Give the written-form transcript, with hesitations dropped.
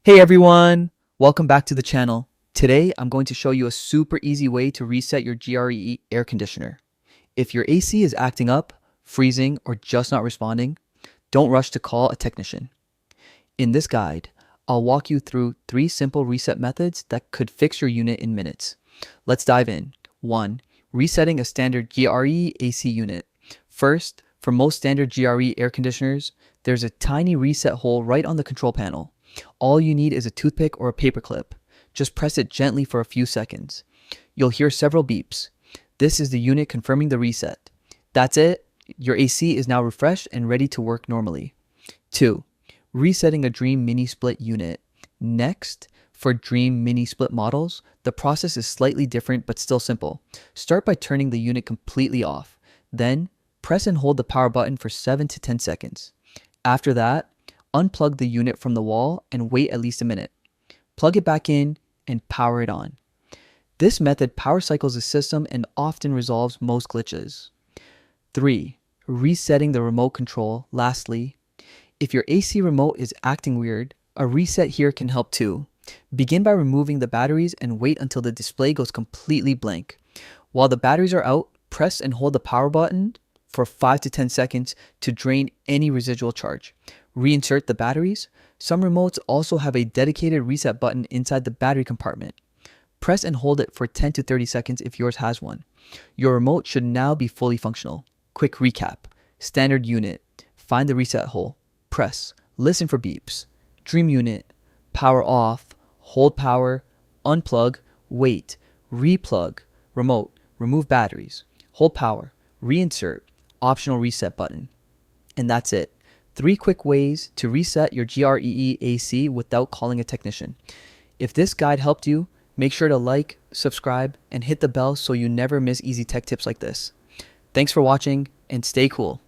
Hey everyone, welcome back to the channel. Today I'm going to show you a super easy way to reset your GRE air conditioner. If your AC is acting up, freezing, or just not responding, don't rush to call a technician. In this guide, I'll walk you through 3 simple reset methods that could fix your unit in minutes. Let's dive in. 1. Resetting a standard GRE AC unit. First, for most standard GRE air conditioners, there's a tiny reset hole right on the control panel. All you need is a toothpick or a paper clip. Just press it gently for a few seconds. You'll hear several beeps. This is the unit confirming the reset. That's it. Your AC is now refreshed and ready to work normally. 2. Resetting a Dream Mini Split unit. Next, for Dream Mini Split models, the process is slightly different but still simple. Start by turning the unit completely off. Then, press and hold the power button for 7 to 10 seconds. After that, unplug the unit from the wall and wait at least a minute. Plug it back in and power it on. This method power cycles the system and often resolves most glitches. 3. Resetting the remote control. Lastly, if your AC remote is acting weird, a reset here can help too. Begin by removing the batteries and wait until the display goes completely blank. While the batteries are out, press and hold the power button for 5 to 10 seconds to drain any residual charge. Reinsert the batteries. Some remotes also have a dedicated reset button inside the battery compartment. Press and hold it for 10 to 30 seconds if yours has one. Your remote should now be fully functional. Quick recap. Standard unit. Find the reset hole. Press. Listen for beeps. Dream unit. Power off. Hold power. Unplug. Wait. Replug. Remote. Remove batteries. Hold power. Reinsert. Optional reset button. And that's it. 3 quick ways to reset your GRE AC without calling a technician. If this guide helped you, make sure to like, subscribe, and hit the bell so you never miss easy tech tips like this. Thanks for watching and stay cool.